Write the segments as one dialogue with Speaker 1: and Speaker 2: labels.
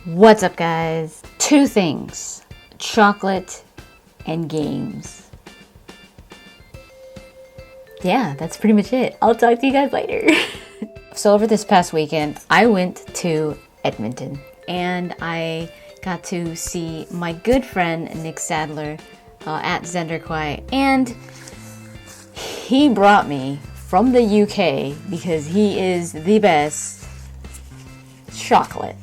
Speaker 1: What's up, guys? Two things: chocolate and games. Yeah, that's pretty much it. I'll talk to you guys later. So over this past weekend, I went to Edmonton and I got to see my good friend Nick Sadler at Zenderquai, and he brought me from the UK because he is the best chocolate.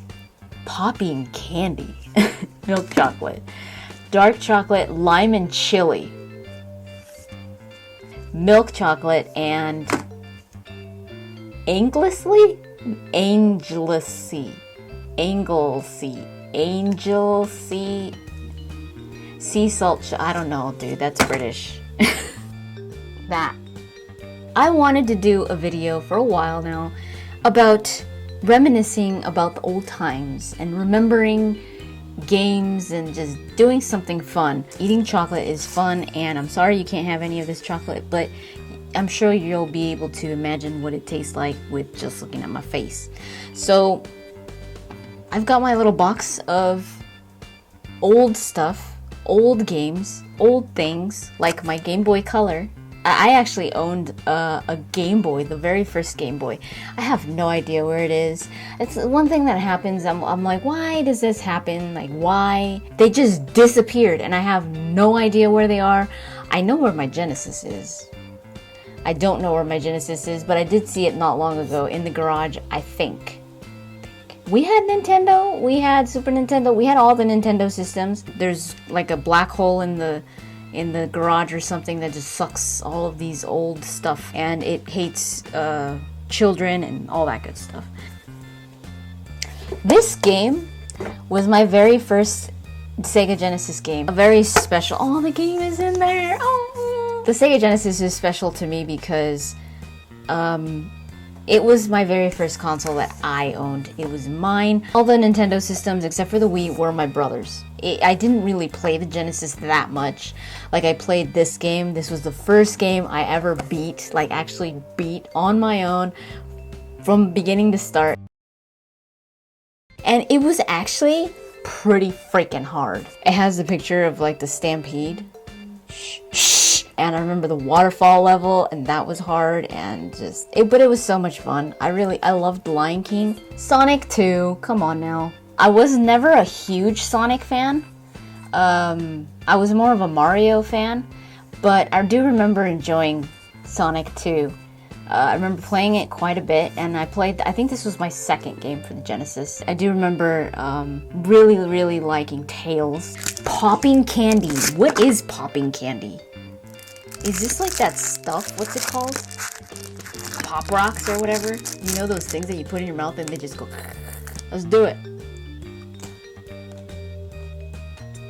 Speaker 1: Popping candy. Milk chocolate, dark chocolate, lime and chili, milk chocolate, and Anglesey, sea salt. I don't know, dude. That's British. That. I wanted to do a video for a while now about reminiscing about the old times and remembering games and just doing something fun. Eating chocolate is fun, and I'm sorry you can't have any of this chocolate, but I'm sure you'll be able to imagine what it tastes like with just looking at my face. So I've got my little box of old stuff, old games, old things, like my Game Boy Color. I actually owned a Game Boy, the very first Game Boy. I have no idea where it is. It's one thing that happens. I'm like, why does this happen? Like, why? They just disappeared, and I have no idea where they are. I know where my Genesis is. I don't know where my Genesis is, but I did see it not long ago in the garage, I think. We had Nintendo, we had Super Nintendo, we had all the Nintendo systems. There's like a black hole in the garage or something that just sucks all of these old stuff, and it hates children and all that good stuff. This game was my very first Sega Genesis game. A very special. Oh, the game is in there. Oh. The Sega Genesis is special to me because it was my very first console that I owned. It was mine. All the Nintendo systems, except for the Wii, were my brother's. I didn't really play the Genesis that much. Like, I played this game. This was the first game I ever beat, like actually beat on my own from beginning to start. And it was actually pretty freaking hard. It has a picture of like the Stampede. Shh. And I remember the waterfall level, and that was hard, and but it was so much fun. I loved Lion King. Sonic 2, come on now. I was never a huge Sonic fan. I was more of a Mario fan, but I do remember enjoying Sonic 2. I remember playing it quite a bit, and I think this was my second game for the Genesis. I do remember really liking Tails. Popping candy. What is popping candy? Is this like that stuff? What's it called? Pop rocks or whatever? You know those things that you put in your mouth and they just go... Let's do it.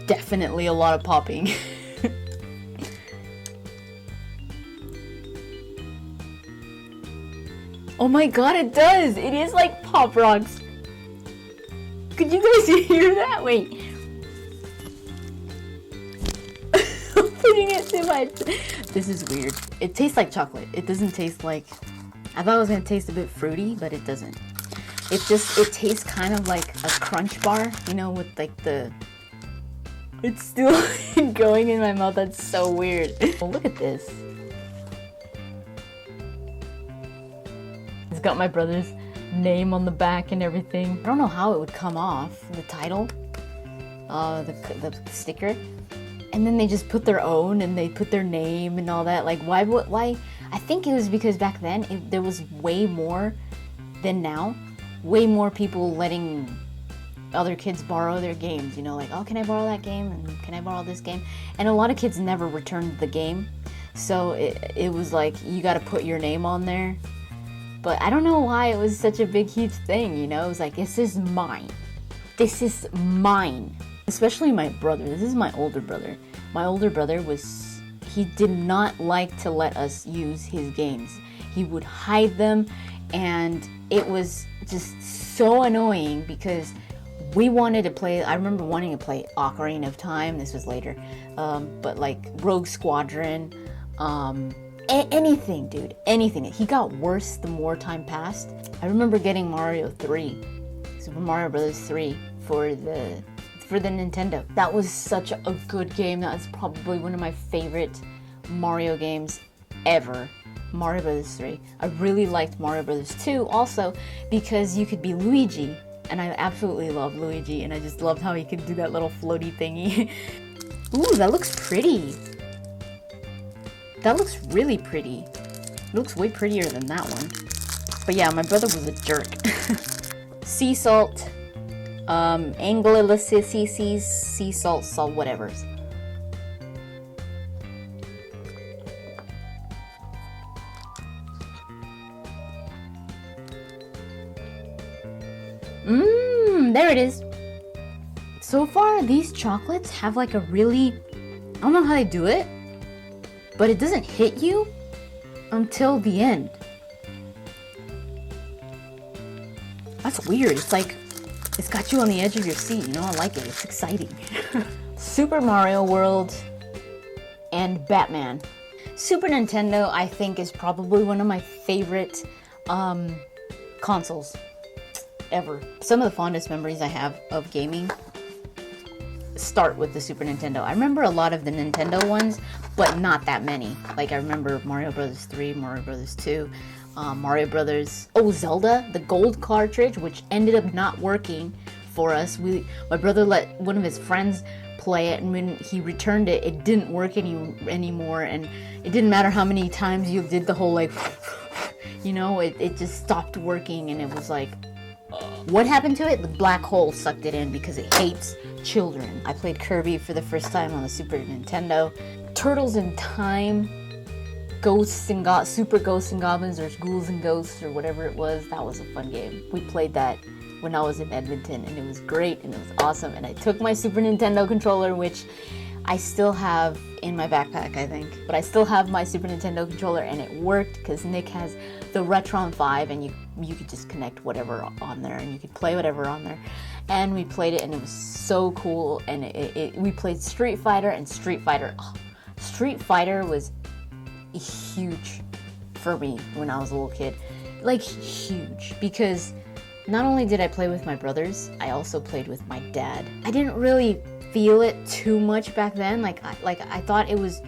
Speaker 1: Definitely a lot of popping. Oh my god, it does! It is like Pop Rocks. Could you guys hear that? Wait. I'm putting it to my... This is weird. It tastes like chocolate. It doesn't taste like... I thought it was going to taste a bit fruity, but it doesn't. It tastes kind of like a Crunch bar, you know, with like the... It's still going in my mouth. That's so weird. Oh, look at this. It's got my brother's name on the back and everything. I don't know how it would come off, the title, the sticker. And then they just put their own, and they put their name and all that. Like, why? I think it was because back then there was way more than now. Way more people letting other kids borrow their games. You know, like, oh, can I borrow that game? And can I borrow this game? And a lot of kids never returned the game. So it was like, you got to put your name on there. But I don't know why it was such a big, huge thing, you know? It was like, this is mine. This is mine. Especially my brother. This is my older brother. My older brother he did not like to let us use his games. He would hide them, and it was just so annoying because we wanted to play, I remember wanting to play Ocarina of Time. This was later. But like Rogue Squadron, anything, dude, anything. He got worse the more time passed. I remember getting Mario 3, Super Mario Bros. 3 for the Nintendo. That was such a good game. That was probably one of my favorite Mario games ever. Mario Brothers 3. I really liked Mario Brothers 2 also because you could be Luigi, and I absolutely love Luigi, and I just loved how he could do that little floaty thingy. Ooh, that looks pretty. That looks really pretty. It looks way prettier than that one. But yeah, my brother was a jerk. Sea salt, Anglo-Lacicices, sea salt, whatevers. There it is. So far, these chocolates have like a really, I don't know how they do it, but it doesn't hit you until the end. That's weird. It's like, it's got you on the edge of your seat, you know? I like it. It's exciting. Super Mario World and Batman. Super Nintendo, I think, is probably one of my favorite consoles ever. Some of the fondest memories I have of gaming start with the Super Nintendo. I remember a lot of the Nintendo ones, but not that many. Like, I remember Mario Brothers 3, Mario Brothers 2, Mario Brothers... Oh, Zelda, the gold cartridge, which ended up not working for us. My brother let one of his friends play it, and when he returned it, it didn't work anymore, and it didn't matter how many times you did the whole, like, you know, it just stopped working, and it was like... What happened to it? The black hole sucked it in because it hates children. I played Kirby for the first time on the Super Nintendo. Turtles in Time, Super Ghosts and Goblins, or Ghouls and Ghosts, or whatever it was. That was a fun game. We played that when I was in Edmonton, and it was great, and it was awesome. And I took my Super Nintendo controller, which I still have in my backpack, I think. But I still have my Super Nintendo controller, and it worked because Nick has the Retron 5, and you could just connect whatever on there, and you could play whatever on there. And we played it, and it was so cool. And we played Street Fighter and Street Fighter. Oh, Street Fighter was huge for me when I was a little kid. Like, huge. Because not only did I play with my brothers, I also played with my dad. I didn't really feel it too much back then. Like I thought it was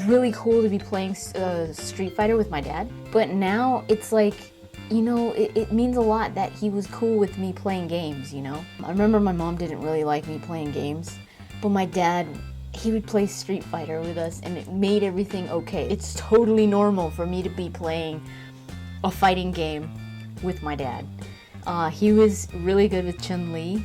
Speaker 1: really cool to be playing Street Fighter with my dad. But now it's like, you know, it means a lot that he was cool with me playing games, you know? I remember my mom didn't really like me playing games, but my dad, he would play Street Fighter with us, and it made everything okay. It's totally normal for me to be playing a fighting game with my dad. He was really good with Chun-Li,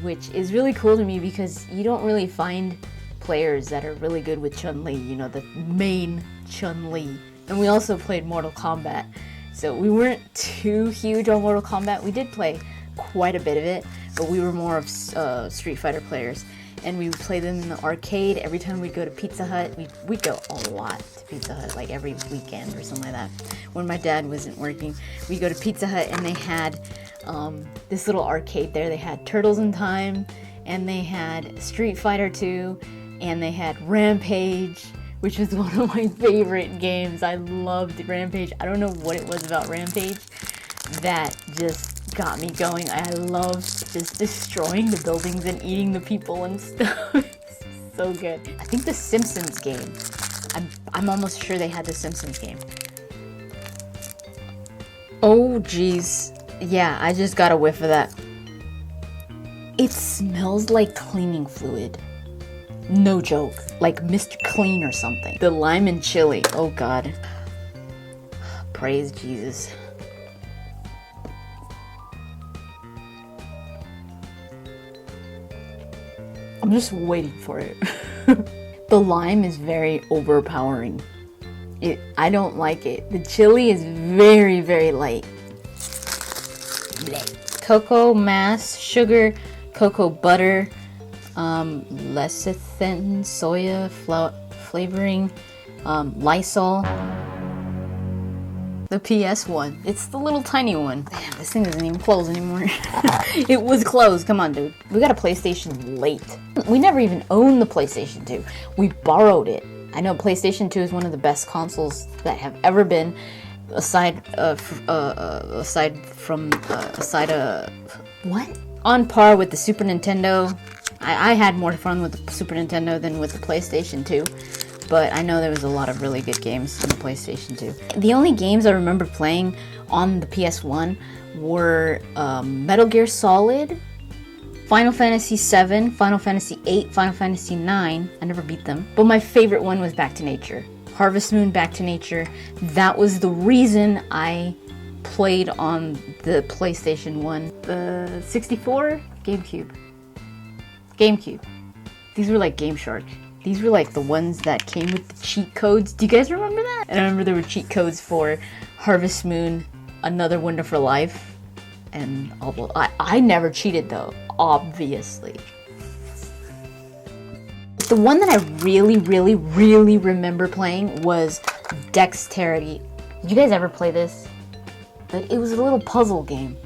Speaker 1: which is really cool to me because you don't really find players that are really good with Chun-Li, you know, the main Chun-Li. And we also played Mortal Kombat. So we weren't too huge on Mortal Kombat. We did play quite a bit of it, but we were more of Street Fighter players. And we would play them in the arcade. Every time we'd go to Pizza Hut, we'd go a lot to Pizza Hut, like every weekend or something like that. When my dad wasn't working, we'd go to Pizza Hut, and they had this little arcade there. They had Turtles in Time, and they had Street Fighter 2, and they had Rampage, which was one of my favorite games. I loved Rampage. I don't know what it was about Rampage that just got me going. I loved just destroying the buildings and eating the people and stuff. It's so good. I think the Simpsons game. I'm almost sure they had the Simpsons game. Oh geez. Yeah, I just got a whiff of that. It smells like cleaning fluid. No joke. Like Mr. Clean or something. The lime and chili. Oh God. Praise Jesus. I'm just waiting for it. The lime is very overpowering. I don't like it. The chili is very, very light. Blech. Cocoa mass, sugar, cocoa butter, lecithin, soya flavoring, Lysol. The PS one. It's the little tiny one. Damn, this thing doesn't even close anymore. It was closed. Come on, dude. We got a PlayStation late. We never even owned the PlayStation 2. We borrowed it. I know PlayStation 2 is one of the best consoles that have ever been, aside from what? on par with the Super Nintendo. I had more fun with the Super Nintendo than with the PlayStation 2, but I know there was a lot of really good games on the PlayStation 2. The only games I remember playing on the PS1 were Metal Gear Solid, Final Fantasy VII, Final Fantasy VIII, Final Fantasy IX. I never beat them, but my favorite one was Back to Nature. Harvest Moon, Back to Nature. That was the reason I played on the PlayStation 1. The 64? GameCube. These were like Game Shark. These were like the ones that came with the cheat codes. Do you guys remember that? And I remember there were cheat codes for Harvest Moon, Another Wonderful Life, and all. I never cheated though, obviously. The one that I really remember playing was Dexterity. Did you guys ever play this? It was a little puzzle game,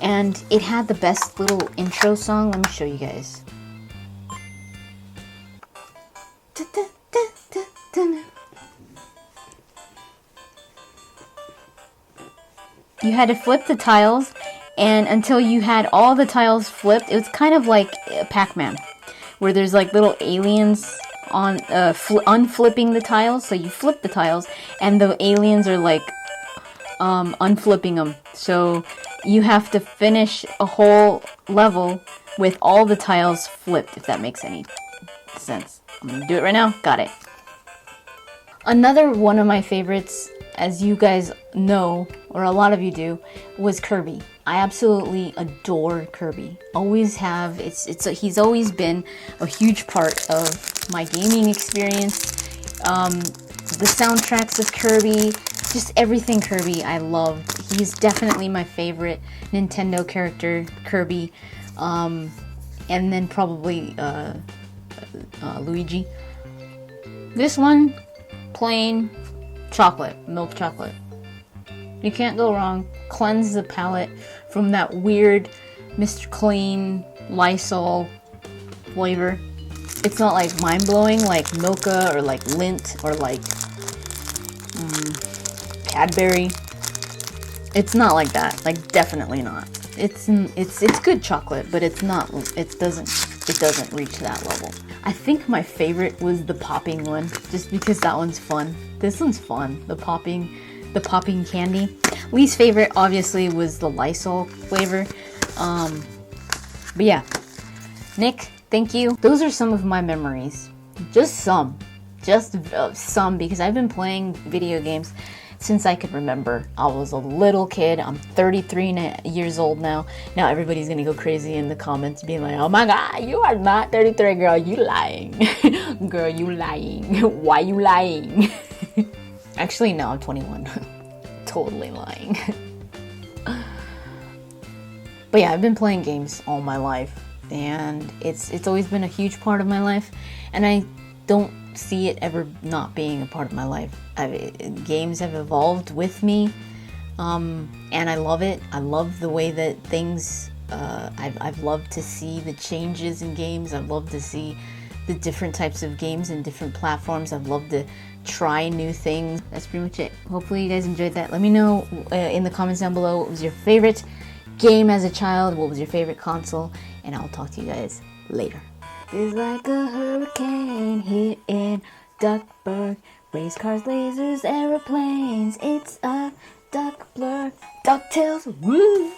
Speaker 1: and it had the best little intro song. Let me show you guys. You had to flip the tiles, and until you had all the tiles flipped, it was kind of like Pac-Man, where there's like little aliens on unflipping the tiles. So you flip the tiles, and the aliens are like unflipping them. So you have to finish a whole level with all the tiles flipped, if that makes any sense. I'm gonna do it right now. Got it. Another one of my favorites, as you guys know, or a lot of you do, was Kirby. I absolutely adore Kirby. Always have. He's always been a huge part of my gaming experience. The soundtracks of Kirby, just everything Kirby I love. He's definitely my favorite Nintendo character, Kirby. And then probably Luigi. This one, plain chocolate, milk chocolate. You can't go wrong. Cleanse the palate from that weird Mr. Clean Lysol flavor. It's not like mind-blowing like Milka or like Lindt or like Cadbury. It's not like that. Like, definitely not. It's good chocolate, but it's not. It doesn't reach that level. I think my favorite was the popping one, just because that one's fun. This one's fun. The popping candy. Least favorite, obviously, was the Lysol flavor. But yeah, Nick, thank you. Those are some of my memories. Just some, because I've been playing video games since I could remember. I was a little kid. I'm 33 years old now. Now everybody's gonna go crazy in the comments being like, oh my god, you are not 33, girl, you lying. Girl, you lying. Why you lying? Actually, no, I'm 21. Totally lying. But yeah, I've been playing games all my life, and it's always been a huge part of my life, and I don't see it ever not being a part of my life. Games have evolved with me, and I love it. I love the way that things, I've loved to see the changes in games. I've loved to see the different types of games and different platforms. I've loved to try new things. That's pretty much it. Hopefully you guys enjoyed that. Let me know in the comments down below, what was your favorite game as a child? What was your favorite console? And I'll talk to you guys later. It's like a hurricane here in Duckburg. Race cars, lasers, aeroplanes. It's a duck blur. DuckTales, woo!